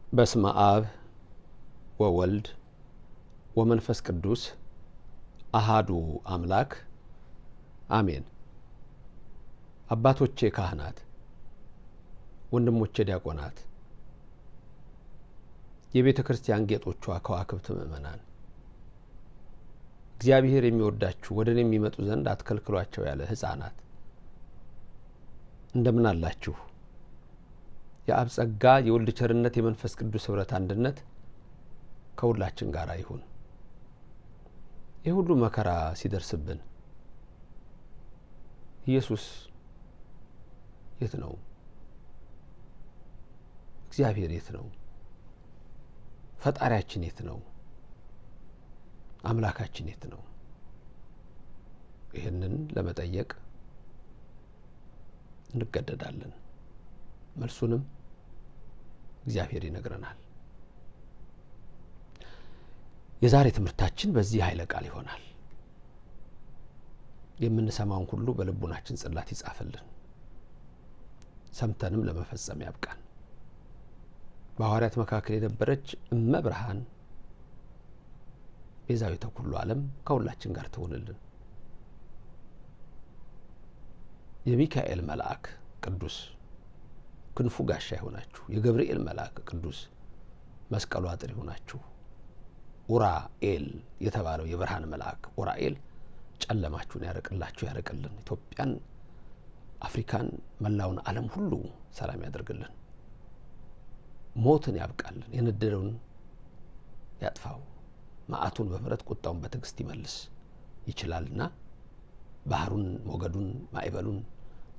በስመ አብ ወወልድ ወመንፈስ ቅዱስ አሃዱ አምላክ አሜን። አባቶቼ ካህናት፣ ወንድሞቼ ዲያቆናት፣ የቤተ ክርስቲያን ጌጦቿ ከዋክብት ምእመናን፣ እግዚአብሔር የሚወዳችሁ ወደ እኔ የሚመጡ ዘንድ አትከልክሏቸው ያለ ሕፃናት እንደምን አላችሁ? የአብ ጸጋ የወልድ ቸርነት የመንፈስ ቅዱስ ኅብረት አንድነት ከሁላችን ጋር ይሁን። ይህ ሁሉ መከራ ሲደርስብን ኢየሱስ የት ነው? እግዚአብሔር የት ነው? ፈጣሪያችን የት ነው? አምላካችን የት ነው? ይህንን ለመጠየቅ እንገደዳለን። መልሱንም እግዚአብሔር ይነግረናል። የዛሬ ትምህርታችን በዚህ ኃይለ ቃል ይሆናል። የምንሰማውን ሁሉ በልቡናችን ጽላት ይጻፍልን፣ ሰምተንም ለመፈጸም ያብቃን። በሐዋርያት መካከል የነበረች እመብርሃን ቤዛዊተ ኩሉ ዓለም ከሁላችን ጋር ትሆንልን። የሚካኤል መልአክ ቅዱስ ክንፉ ጋሻ ይሆናችሁ፣ የገብርኤል መልአክ ቅዱስ መስቀሉ አጥር ይሆናችሁ። ኡራኤል የተባለው የብርሃን መልአክ ኡራኤል ጨለማችሁን ያርቅላችሁ፣ ያርቅልን። ኢትዮጵያን፣ አፍሪካን፣ መላውን ዓለም ሁሉ ሰላም ያደርግልን። ሞትን ያብቃልን፣ የነደደውን ያጥፋው፣ መዓቱን በምሕረት ቁጣውን በትዕግስት ይመልስ ይችላልና ባህሩን፣ ሞገዱን፣ ማዕበሉን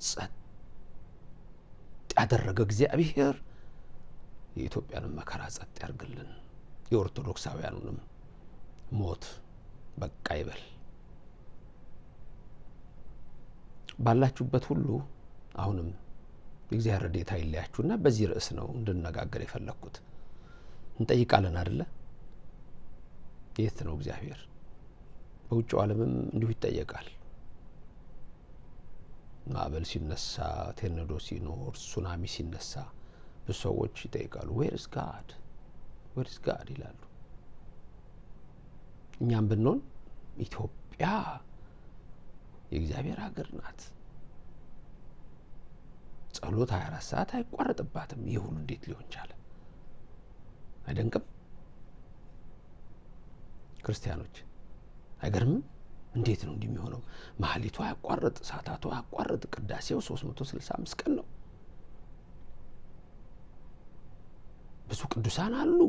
ጸጥ ያደረገ እግዚአብሔር የኢትዮጵያንም መከራ ጸጥ ያርግልን። የኦርቶዶክሳውያኑንም ሞት በቃ ይበል። ባላችሁበት ሁሉ አሁንም የእግዚአብሔር ረድኤት አይለያችሁና በዚህ ርዕስ ነው እንድንነጋገር የፈለግኩት። እንጠይቃለን አይደለ? የት ነው እግዚአብሔር? በውጭው ዓለምም እንዲሁ ይጠየቃል። ማዕበል ሲነሳ፣ ቴርኔዶ ሲኖር፣ ሱናሚ ሲነሳ ብዙ ሰዎች ይጠይቃሉ፣ ዌርስ ጋድ ዌርስ ጋድ ይላሉ። እኛም ብንሆን ኢትዮጵያ የእግዚአብሔር ሀገር ናት። ጸሎት 24 ሰዓት አይቋረጥባትም። ይህ ሁሉ እንዴት ሊሆን ቻለ? አይደንቅም? ክርስቲያኖች አይገርምም? እንዴት ነው እንዲህ የሚሆነው? ማህሌቱ አያቋርጥ፣ ሰዓታቱ አያቋርጥ፣ ቅዳሴው 365 ቀን ነው። ብዙ ቅዱሳን አሉ፣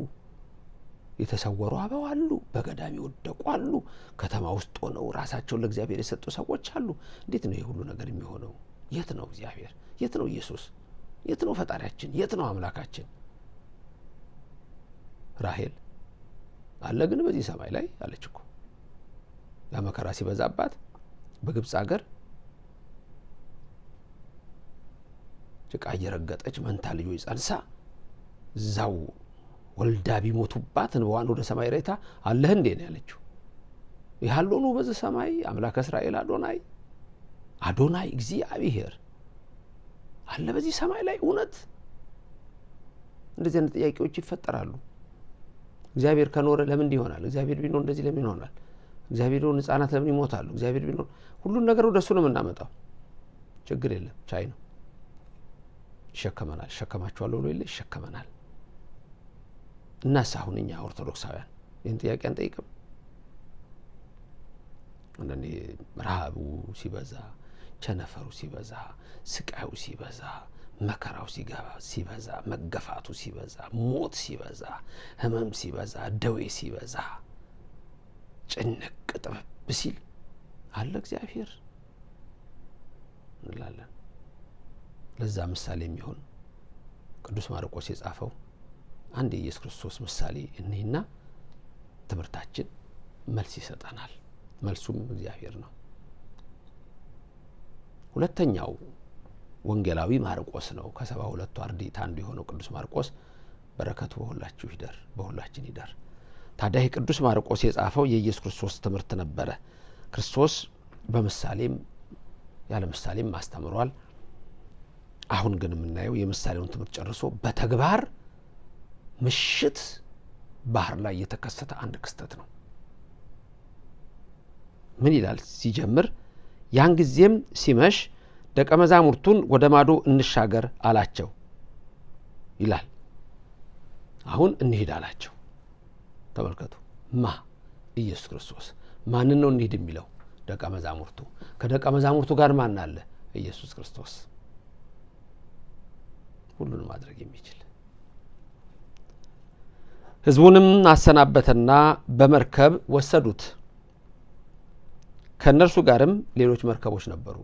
የተሰወሩ አበው አሉ፣ በገዳም የወደቁ አሉ፣ ከተማ ውስጥ ሆነው ራሳቸውን ለእግዚአብሔር የሰጡ ሰዎች አሉ። እንዴት ነው ይህ ሁሉ ነገር የሚሆነው? የት ነው እግዚአብሔር? የት ነው ኢየሱስ? የት ነው ፈጣሪያችን? የት ነው አምላካችን? ራሄል አለ ግን በዚህ ሰማይ ላይ አለች እኮ። ያ መከራ ሲበዛባት በግብፅ ሀገር ጭቃ እየረገጠች መንታ ልጆች ጸንሳ እዛው ወልዳ ቢሞቱባት እንባዋን ወደ ሰማይ ሬታ አለህ እንዴ ነው ያለችው። ያለኑ በዚህ ሰማይ አምላከ እስራኤል አዶናይ አዶናይ እግዚአብሔር አለ በዚህ ሰማይ ላይ። እውነት እንደዚህ አይነት ጥያቄዎች ይፈጠራሉ። እግዚአብሔር ከኖረ ለምን ይሆናል? እግዚአብሔር ቢኖር እንደዚህ ለምን ይሆናል? እግዚአብሔር ቢኖር ሕፃናት ለምን ይሞታሉ? እግዚአብሔር ቢኖር ሁሉን ነገር ወደ እሱ ነው የምናመጣው። ችግር የለም፣ ቻይ ነው፣ ይሸከመናል። ይሸከማችኋለሁ ብሎ የለ ይሸከመናል። እናስ አሁን እኛ ኦርቶዶክሳውያን ይህን ጥያቄ አንጠይቅም? አንዳንዴ ረሃቡ ሲበዛ፣ ቸነፈሩ ሲበዛ፣ ስቃዩ ሲበዛ፣ መከራው ሲበዛ፣ መገፋቱ ሲበዛ፣ ሞት ሲበዛ፣ ህመም ሲበዛ፣ ደዌ ሲበዛ፣ ጭንቅ ጥበብ ሲል አለ እግዚአብሔር እንላለን። ለዛ ምሳሌ የሚሆን ቅዱስ ማርቆስ የጻፈው አንድ የኢየሱስ ክርስቶስ ምሳሌ እኔና ትምህርታችን መልስ ይሰጠናል። መልሱም እግዚአብሔር ነው። ሁለተኛው ወንጌላዊ ማርቆስ ነው። ከ72ቱ አርድእት አንዱ የሆነው ቅዱስ ማርቆስ በረከቱ በሁላችሁ ይደር፣ በሁላችን ይደር። ታዲያ ቅዱስ ማርቆስ የጻፈው የኢየሱስ ክርስቶስ ትምህርት ነበረ። ክርስቶስ በምሳሌም ያለ ምሳሌም አስተምሯል። አሁን ግን የምናየው የምሳሌውን ትምህርት ጨርሶ በተግባር ምሽት ባህር ላይ የተከሰተ አንድ ክስተት ነው። ምን ይላል ሲጀምር? ያን ጊዜም ሲመሽ ደቀ መዛሙርቱን ወደ ማዶ እንሻገር አላቸው ይላል። አሁን እንሂድ አላቸው። ተመልከቱ። ኢየሱስ ክርስቶስ ማንን ነው እንሂድ የሚለው? ደቀ መዛሙርቱ። ከደቀ መዛሙርቱ ጋር ማን አለ? ኢየሱስ ክርስቶስ፣ ሁሉን ማድረግ የሚችል። ሕዝቡንም አሰናበተና በመርከብ ወሰዱት። ከነርሱ ጋርም ሌሎች መርከቦች ነበሩ።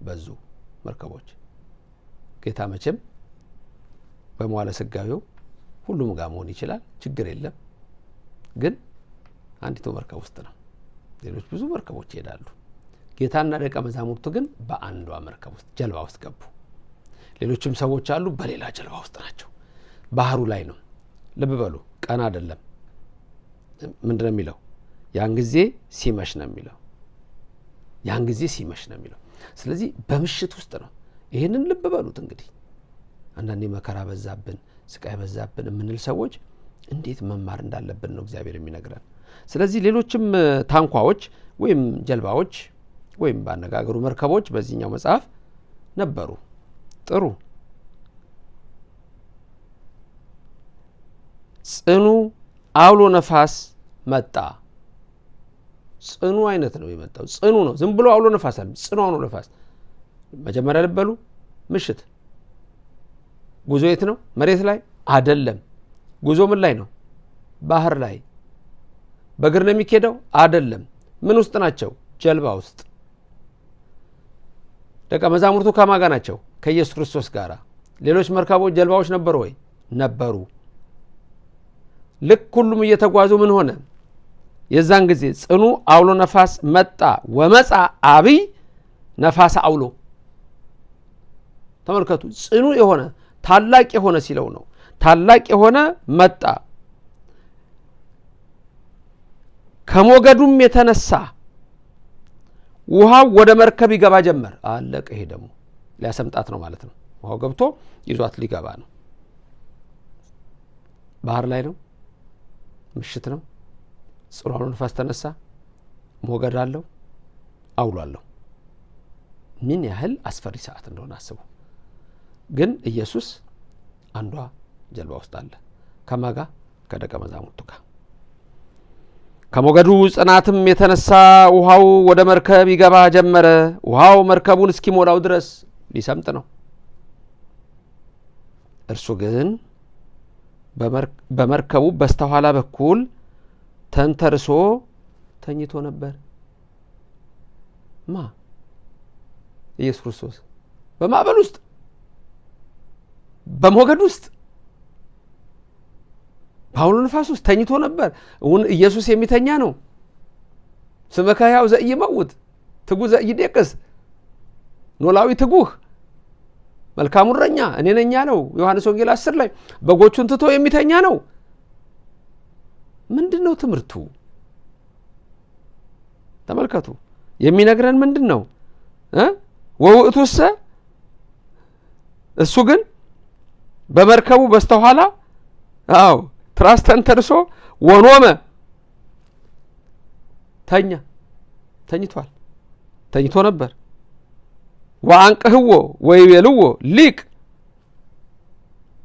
በዙ መርከቦች። ጌታ መቼም በመዋለ ስጋዌው ሁሉም ጋር መሆን ይችላል፣ ችግር የለም። ግን አንዲቱ መርከብ ውስጥ ነው። ሌሎች ብዙ መርከቦች ይሄዳሉ። ጌታና ደቀ መዛሙርቱ ግን በአንዷ መርከብ ውስጥ ጀልባ ውስጥ ገቡ። ሌሎችም ሰዎች አሉ፣ በሌላ ጀልባ ውስጥ ናቸው። ባህሩ ላይ ነው። ልብ በሉ፣ ቀን አይደለም። ምንድነው የሚለው? ያን ጊዜ ሲመሽ ነው የሚለው። ያን ጊዜ ሲመሽ ነው የሚለው። ስለዚህ በምሽት ውስጥ ነው። ይሄንን ልብ በሉት። እንግዲህ አንዳንዴ መከራ በዛብን፣ ስቃይ በዛብን የምንል ሰዎች እንዴት መማር እንዳለብን ነው እግዚአብሔር የሚነግረን። ስለዚህ ሌሎችም ታንኳዎች ወይም ጀልባዎች ወይም ባነጋገሩ መርከቦች በዚህኛው መጽሐፍ ነበሩ። ጥሩ። ጽኑ አውሎ ነፋስ መጣ። ጽኑ አይነት ነው የመጣው። ጽኑ ነው። ዝም ብሎ አውሎ ነፋስ አለ። ጽኑ አውሎ ነፋስ። መጀመሪያ ልበሉ፣ ምሽት። ጉዞ የት ነው? መሬት ላይ አይደለም። ጉዞ ምን ላይ ነው? ባህር ላይ። በእግር ነው የሚኬደው? አይደለም። ምን ውስጥ ናቸው? ጀልባ ውስጥ። ደቀ መዛሙርቱ ከማን ጋር ናቸው? ከኢየሱስ ክርስቶስ ጋር። ሌሎች መርከቦች፣ ጀልባዎች ነበሩ ወይ? ነበሩ። ልክ ሁሉም እየተጓዙ ምን ሆነ? የዛን ጊዜ ጽኑ አውሎ ነፋስ መጣ። ወመጻ አብይ ነፋስ አውሎ። ተመልከቱ። ጽኑ የሆነ ታላቅ የሆነ ሲለው ነው። ታላቅ የሆነ መጣ። ከሞገዱም የተነሳ ውሃው ወደ መርከብ ይገባ ጀመር። አለቀ። ይሄ ደግሞ ሊያሰምጣት ነው ማለት ነው። ውሃው ገብቶ ይዟት ሊገባ ነው። ባህር ላይ ነው። ምሽት ነው። ጽኑ አውሎ ነፋስ ተነሳ። ሞገድ አለው፣ አውሎ አለው። ምን ያህል አስፈሪ ሰዓት እንደሆነ አስቡ። ግን ኢየሱስ አንዷ ጀልባ ውስጥ አለ። ከማጋ? ከደቀ መዛሙርቱ ጋር። ከሞገዱ ጽናትም የተነሳ ውሃው ወደ መርከብ ይገባ ጀመረ። ውሃው መርከቡን እስኪሞላው ድረስ ሊሰምጥ ነው። እርሱ ግን በመርከቡ በስተኋላ በኩል ተንተርሶ ተኝቶ ነበር። ኢየሱስ ክርስቶስ በማዕበል ውስጥ፣ በሞገድ ውስጥ፣ በአውሎ ነፋስ ውስጥ ተኝቶ ነበር። ኢየሱስ የሚተኛ ነው? ስመከ ሕያው ዘኢይመውት ትጉህ ዘኢይዴቅስ ኖላዊ ትጉህ መልካሙ እረኛ እኔ ነኝ ያለው ዮሐንስ ወንጌል 10 ላይ በጎቹን ትቶ የሚተኛ ነው። ምንድነው ትምህርቱ? ተመልከቱ። የሚነግረን ምንድነው? ወውእቱሰ እሱ ግን በመርከቡ በስተኋላ ትራስ ተንተርሶ ወኖመ ተኝቶ ነበር። ወአንቅህዎ ወይቤልዎ ሊቅ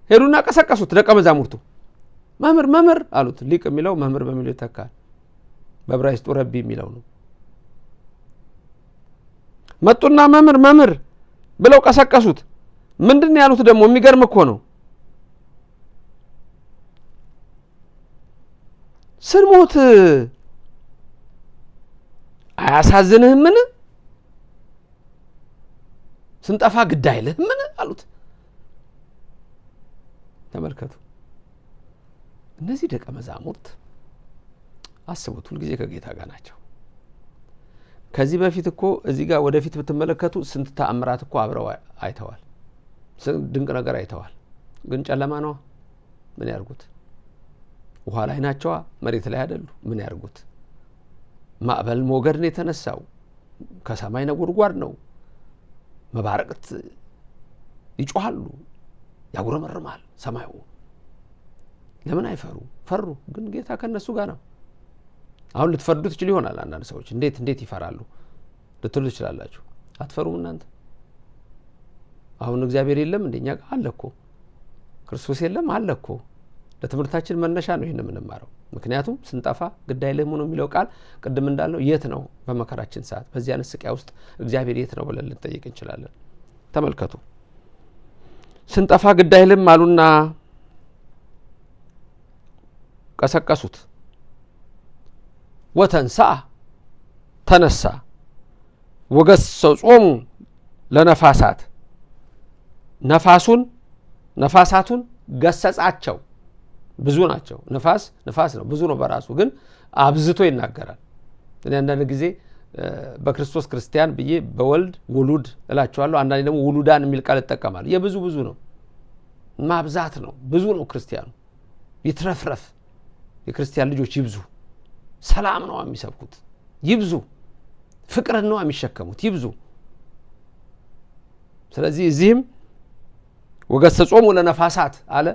ሄዱና ቀሰቀሱት ደቀ መዛሙርቱ። መምህር አሉት። ሊቅ የሚለው መምህር በሚለው ይተካል። በዕብራይስጡ ረቢ የሚለው ነው። መጡና መምህር ብለው ቀሰቀሱት። ምንድን ያሉት ደግሞ የሚገርም እኮ ነው። ስንሞት አያሳዝንህምን? ስንጠፋ ግድ አይልህምን? አሉት። ተመልከቱ። እነዚህ ደቀ መዛሙርት አስቡት፣ ሁልጊዜ ከጌታ ጋር ናቸው። ከዚህ በፊት እኮ እዚህ ጋር ወደፊት ብትመለከቱ ስንት ተአምራት እኮ አብረው አይተዋል። ድንቅ ነገር አይተዋል። ግን ጨለማ ነው። ምን ያርጉት? ውሃ ላይ ናቸዋ፣ መሬት ላይ አይደሉ። ምን ያርጉት? ማዕበል ሞገድ ነው የተነሳው። ከሰማይ ነጎድጓድ ነው። መባረቅት ይጮሃሉ፣ ያጉረመርማል ሰማዩ። ለምን አይፈሩ? ፈሩ፣ ግን ጌታ ከነሱ ጋር ነው። አሁን ልትፈርዱ ትችሉ ይሆናል። አንዳንድ ሰዎች እንዴት ይፈራሉ ልትሉ ትችላላችሁ። አትፈሩም እናንተ? አሁን እግዚአብሔር የለም እንደኛ ጋር አለ እኮ፣ ክርስቶስ የለም አለ እኮ። ለትምህርታችን መነሻ ነው ይሄን የምንማረው። ምክንያቱም ስንጠፋ ግድ አይልም ነው የሚለው ቃል ቅድም እንዳልነው የት ነው በመከራችን ሰዓት በዚያ ንስቂያ ውስጥ እግዚአብሔር የት ነው ብለን ልንጠይቅ እንችላለን። ተመልከቱ። ስንጠፋ ግድ አይልም አሉና ቀሰቀሱት። ወተንሳ ተነሳ ወገሰጾሙ ለነፋሳት ነፋሳቱን ገሰጻቸው። ብዙ ናቸው። ነፋስ ነው፣ ብዙ ነው በራሱ ግን አብዝቶ ይናገራል። እኔ አንዳንድ ጊዜ በክርስቶስ ክርስቲያን ብዬ በወልድ ውሉድ እላቸዋለሁ። አንዳንዴ ደግሞ ውሉዳን የሚል ቃል እጠቀማለሁ። የብዙ ነው፣ ማብዛት ነው። ብዙ ነው ክርስቲያኑ፣ ይትረፍረፍ። የክርስቲያን ልጆች ይብዙ። ሰላም ነው የሚሰብኩት፣ ይብዙ። ፍቅርን ነው የሚሸከሙት፣ ይብዙ። ስለዚህ እዚህም ወገሰጾሙ ለነፋሳት አለ።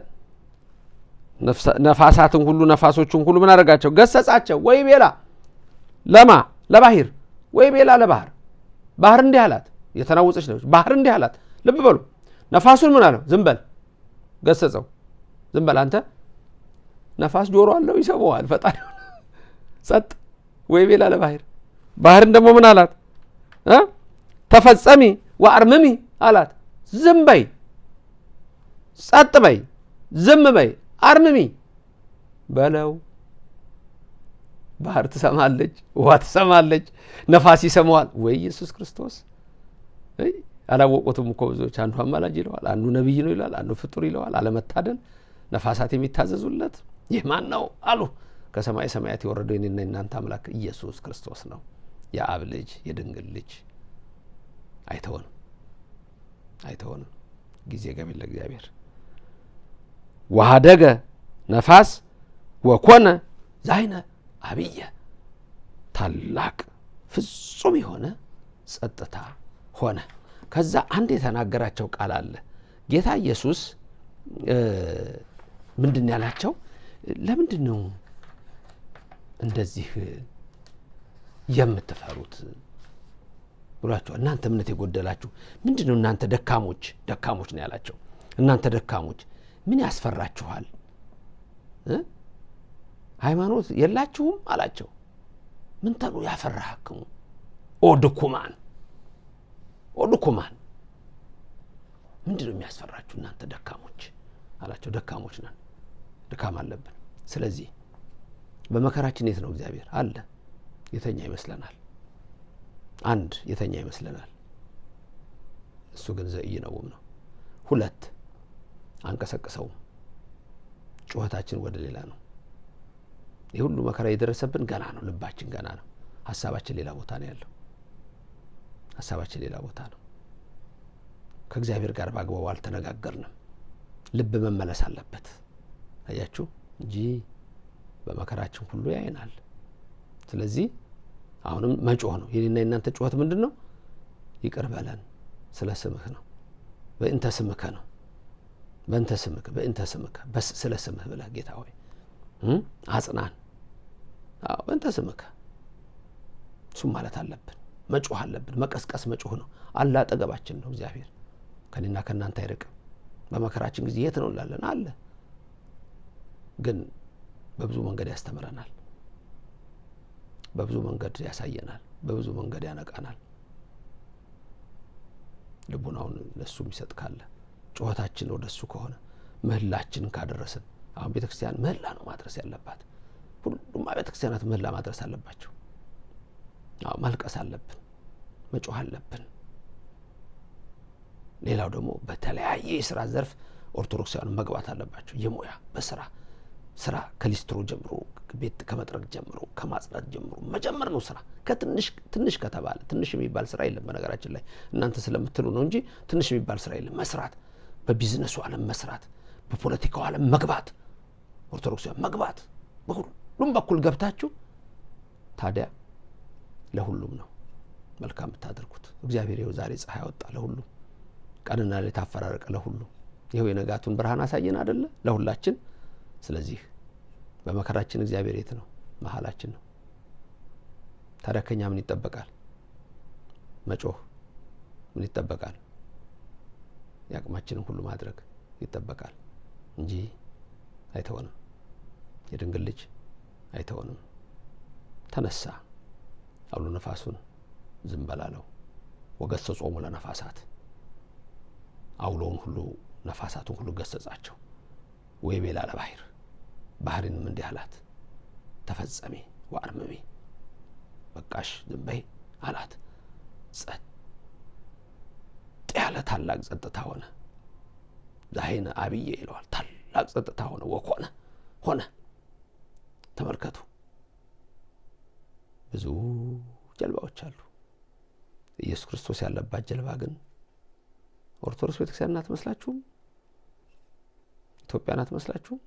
ነፋሳትን ሁሉ ነፋሶችን ሁሉ ምን አደረጋቸው? ገሰጻቸው። ወይ ቤላ ለባህር ወይ ቤላ ለባህር። ባህር እንዲህ አላት። የተናወጸች ነው። ባህር እንዲህ አላት። ልብ በሉ። ነፋሱን ምን አለው? ዝም በል። ገሰጸው። ዝም በል አንተ። ነፋስ ጆሮ አለው፣ ይሰማዋል። ፈጣሪ ጸጥ። ወይ ቤላ ለባህር። ባህርን ደግሞ ምን አላት? ተፈጸሚ ወአርምሚ አላት። ዝም በይ፣ ጸጥ በይ፣ ዝም በይ፣ አርምሚ በለው። ባህር ትሰማለች፣ ውሃ ትሰማለች፣ ነፋስ ይሰማዋል። ወይ ኢየሱስ ክርስቶስ! አላወቁትም እኮ ብዙዎች። አንዱ አማላጅ ይለዋል፣ አንዱ ነቢይ ነው ይላል፣ አንዱ ፍጡር ይለዋል። አለመታደል። ነፋሳት የሚታዘዙለት ይህ ማን ነው አሉ። ከሰማይ ሰማያት የወረደው የኔና የናንተ አምላክ ኢየሱስ ክርስቶስ ነው። የአብ ልጅ፣ የድንግል ልጅ። አይተወንም። ጊዜ ገቢል ለእግዚአብሔር። ወሀደገ ነፋስ ወኮነ ዛይነ አብየ። ታላቅ ፍጹም የሆነ ጸጥታ ሆነ። ከዛ አንድ የተናገራቸው ቃል አለ። ጌታ ኢየሱስ ምንድን ያላቸው? ለምንድን ነው እንደዚህ የምትፈሩት ብሏቸው? እናንተ እምነት የጎደላችሁ ምንድን ነው? እናንተ ደካሞች ነው ያላቸው። እናንተ ደካሞች ምን ያስፈራችኋል? ሃይማኖት የላችሁም አላቸው። ምን ተሉ ያፈራህክሙ ኦድኩማን ምንድን ነው የሚያስፈራችሁ እናንተ ደካሞች አላቸው። ደካሞች ነን፣ ድካም አለብን። ስለዚህ በመከራችን የት ነው እግዚአብሔር? አለ። የተኛ ይመስለናል። አንድ የተኛ ይመስለናል። እሱ ግን ዘኢይነውም ነው። ሁለት አንቀሰቅሰውም። ጩኸታችን ወደ ሌላ ነው። ይህ ሁሉ መከራ የደረሰብን ገና ነው። ልባችን ገና ነው። ሀሳባችን ሌላ ቦታ ነው ያለው። ከእግዚአብሔር ጋር በአግባቡ አልተነጋገርንም። ልብ መመለስ አለበት። አያችሁ እንጂ በመከራችን ሁሉ ያየናል። ስለዚህ አሁንም መጮህ ነው። የኔና የናንተ ጩኸት ምንድን ነው? ይቅር በለን፣ ስለ ስምህ ነው። በእንተ ስምከ ነው። በእንተ ስምከ ስለ ስምህ ብለህ ጌታ ሆይ አጽናን። በእንተ ስምከ እሱም ማለት አለብን። መጮህ አለብን። መቀስቀስ መጮህ ነው። አለ አጠገባችን ነው እግዚአብሔር። ከኔና ከናንተ አይርቅም። በመከራችን ጊዜ የት ነው እንላለን? አለ። ግን በብዙ መንገድ ያስተምረናል፣ በብዙ መንገድ ያሳየናል፣ በብዙ መንገድ ያነቃናል። ልቡናውን ለሱ የሚሰጥ ካለ ጩኸታችን ወደሱ ከሆነ ምህላችን ካደረስን። አሁን ቤተክርስቲያን ምህላ ነው ማድረስ ያለባት። ሁሉም ቤተክርስቲያናት ምህላ ማድረስ አለባቸው። ማልቀስ አለብን፣ መጮህ አለብን። ሌላው ደግሞ በተለያየ የሥራ ዘርፍ ኦርቶዶክሳውያን መግባት አለባቸው። የሙያ ስራ ከሊስትሮ ጀምሮ፣ ቤት ከመጥረግ ጀምሮ፣ ከማጽዳት ጀምሮ መጀመር ነው ስራ። ትንሽ ከተባለ ትንሽ የሚባል ስራ የለም። በነገራችን ላይ እናንተ ስለምትሉ ነው እንጂ ትንሽ የሚባል ስራ የለም። መስራት፣ በቢዝነሱ ዓለም መስራት፣ በፖለቲካው ዓለም መግባት፣ ኦርቶዶክሳውያን መግባት፣ በሁሉም በኩል ገብታችሁ ታዲያ ለሁሉም ነው መልካም የምታደርጉት። እግዚአብሔር ይኸው ዛሬ ፀሐይ አወጣ ለሁሉም፣ ቀንና ሌሊት አፈራረቀ ለሁሉም። ይኸው የነጋቱን ብርሃን አሳየን አይደለ? ለሁላችን ስለዚህ በመከራችን እግዚአብሔር የት ነው? መሐላችን ነው። ታዲያ ከኛ ምን ይጠበቃል? መጮህ ምን ይጠበቃል? ያቅማችንን ሁሉ ማድረግ ይጠበቃል እንጂ አይተወንም። የድንግል ልጅ አይተወንም። ተነሳ፣ አውሎ ነፋሱን ዝም በላለው። ወገሰጾሙ ለነፋሳት፣ አውሎውን ሁሉ ነፋሳቱን ሁሉ ገሰጻቸው። ወይቤላ ለባሕር፣ ባህሪንም እንዲህ አላት፣ ተፈጸሜ ወአርምሜ፣ በቃሽ ዝም በይ አላት። ጸጥ ያለ ታላቅ ጸጥታ ሆነ። ዛሄነ አብዬ ይለዋል። ታላቅ ጸጥታ ሆነ። ወኮነ ሆነ። ተመልከቱ፣ ብዙ ጀልባዎች አሉ። ኢየሱስ ክርስቶስ ያለባት ጀልባ ግን ኦርቶዶክስ ቤተክርስቲያን አትመስላችሁም? ኢትዮጵያ አትመስላችሁም?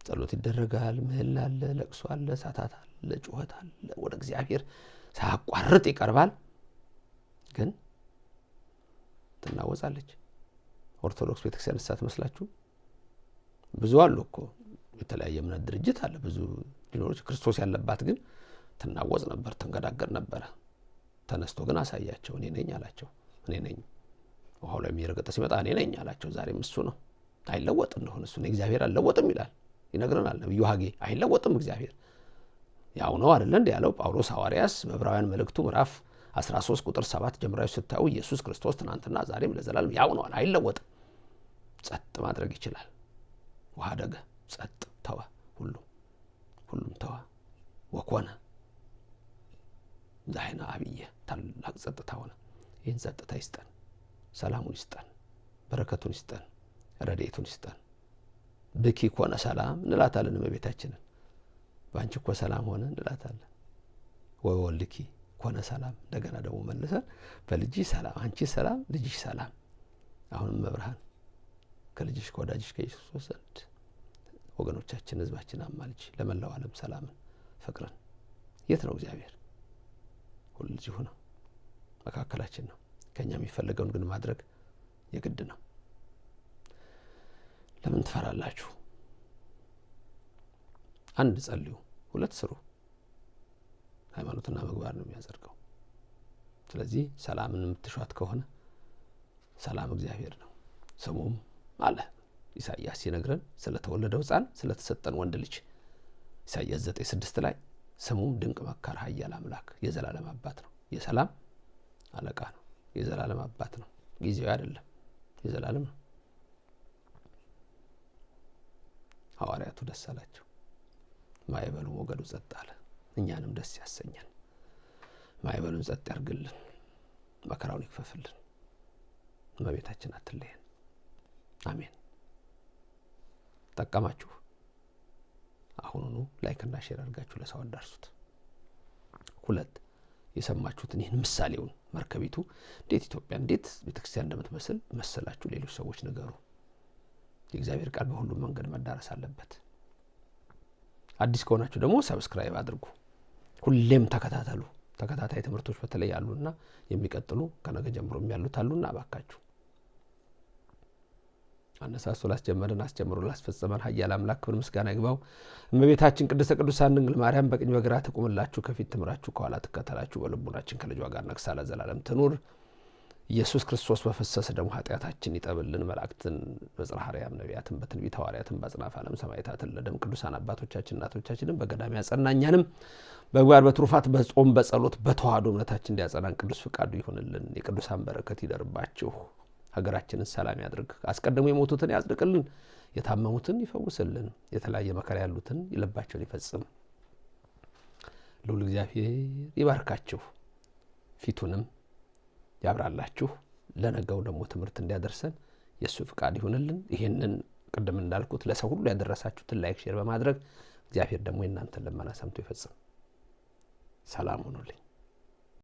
ጸሎት ይደረጋል፣ ምህላ አለ፣ ለቅሶ አለ፣ ሳታት አለ፣ ጩኸት አለ፣ ወደ እግዚአብሔር ሳያቋርጥ ይቀርባል። ግን ትናወጻለች። ኦርቶዶክስ ቤተክርስቲያን አትመስላችሁም? ብዙ አሉ እኮ የተለያየ እምነት ድርጅት አለ፣ ብዙ ሊኖሮች። ክርስቶስ ያለባት ግን ትናወጽ ነበር፣ ትንገዳገር ነበረ። ተነስቶ ግን አሳያቸው። እኔ ነኝ አላቸው። እኔ ነኝ። ውሃው ላይ የሚረገጥ ሲመጣ እኔ ነኝ አላቸው። ዛሬም እሱ ነው። አይለወጥ እንደሆነ እሱ ነው። እግዚአብሔር አልለወጥም ይላል፣ ይነግረናል ነብዩ ሐጌ። አይለወጥም እግዚአብሔር ያው ነው አይደል እንዴ ያለው ጳውሎስ ሐዋርያስ በዕብራውያን መልእክቱ ምዕራፍ 13 ቁጥር 7 ጀምራችሁ ስታዩ ኢየሱስ ክርስቶስ ትናንትና ዛሬም ለዘላለም ያው ነው፣ አይለወጥም። ጸጥ ማድረግ ይችላል። ውሃ ደገ፣ ጸጥ ተወ፣ ሁሉም ተወ። ወኮነ ዛሄነ አብየ፣ ታላቅ ጸጥታ ሆነ። ይህን ጸጥታ ይስጠን፣ ሰላሙን ይስጠን፣ በረከቱን ይስጠን፣ ረድኤቱን ይስጠን። ብኪ ኮነ ሰላም እንላታለን እመቤታችንን። በአንቺ እኮ ሰላም ሆነ እንላታለን። ወወልድኪ ኮነ ሰላም፣ እንደገና ደግሞ መልሰን በልጅሽ ሰላም፣ አንቺ ሰላም፣ ልጅሽ ሰላም። አሁንም መብርሃን ከልጅሽ ከወዳጅሽ ከኢየሱስ ክርስቶስ ዘንድ ወገኖቻችን፣ ህዝባችን አማልጅ። ለመላው ዓለም ሰላምን፣ ፍቅርን። የት ነው እግዚአብሔር? ሁልጊዜ ነው፣ መካከላችን ነው። ከኛ የሚፈልገውን ግን ማድረግ የግድ ነው። ለምን ትፈራላችሁ? አንድ ጸልዩ፣ ሁለት ስሩ። ሃይማኖትና ምግባር ነው የሚያጸድቀው። ስለዚህ ሰላምን የምትሿት ከሆነ ሰላም እግዚአብሔር ነው። ስሙም አለ ኢሳይያስ ሲነግረን ስለተወለደው ሕፃን ስለተሰጠን ወንድ ልጅ ኢሳይያስ 9:6 ላይ ስሙም ድንቅ መካር፣ ኃያል አምላክ፣ የዘላለም አባት ነው። የሰላም አለቃ ነው። የዘላለም አባት ነው። ጊዜያዊ አይደለም፣ የዘላለም ነው። ሐዋርያቱ ደስ አላቸው። ማዕበሉ ሞገዱ ጸጥ አለ። እኛንም ደስ ያሰኛል። ማዕበሉን ጸጥ ያርግልን፣ መከራውን ይክፈፍልን። እመቤታችን አትለየን። አሜን። ጠቀማችሁ? አሁኑኑ ላይክና ሼር አድርጋችሁ ለሰው አዳርሱት። 2 የሰማችሁትን ይህን ምሳሌውን መርከቢቱ እንዴት ኢትዮጵያ እንዴት ቤተክርስቲያን እንደምትመስል መሰላችሁ ሌሎች ሰዎች ነገሩ። የእግዚአብሔር ቃል በሁሉም መንገድ መዳረስ አለበት። አዲስ ከሆናችሁ ደግሞ ሰብስክራይብ አድርጉ። ሁሌም ተከታተሉ። ተከታታይ ትምህርቶች በተለይ አሉና የሚቀጥሉ ከነገ ጀምሮ የሚያሉት አሉና አባካችሁ አነሳስቶ ላስጀመረን አስጀምሮ ላስፈጸመን ኃያል አምላክ ክብር ምስጋና ይግባው። እመቤታችን ቅድስተ ቅዱሳን ድንግል ማርያም በቀኝ በግራ ትቁምላችሁ፣ ከፊት ትምራችሁ፣ ከኋላ ትከተላችሁ። በልቡናችን ከልጇ ጋር ነግሳ ለዘላለም ትኑር። ኢየሱስ ክርስቶስ በፈሰሰ ደሙ ኃጢአታችን ይጠብልን። መላእክትን በጽርሐ አርያም ነቢያትን በትንቢተ ሐዋርያትን በአጽናፈ ዓለም ሰማዕታትን ለደም ቅዱሳን አባቶቻችን እናቶቻችንን በገዳም ያጸናኛንም በግባር በትሩፋት በጾም በጸሎት በተዋህዶ እምነታችን እንዲያጸናን ቅዱስ ፍቃዱ ይሁንልን። የቅዱሳን በረከት ይደርባችሁ። ሀገራችንን ሰላም ያድርግ። አስቀድሞ የሞቱትን ያጽድቅልን፣ የታመሙትን ይፈውስልን፣ የተለያየ መከራ ያሉትን ይለባቸውን ይፈጽም። ልዑል እግዚአብሔር ይባርካችሁ፣ ፊቱንም ያብራላችሁ። ለነገው ደግሞ ትምህርት እንዲያደርሰን የሱ ፍቃድ ይሁንልን። ይሄንን ቅድም እንዳልኩት ለሰው ሁሉ ያደረሳችሁትን ላይክ ሼር በማድረግ እግዚአብሔር ደግሞ የእናንተን ልመና ሰምቶ ይፈጽም። ሰላም ሁኑልኝ።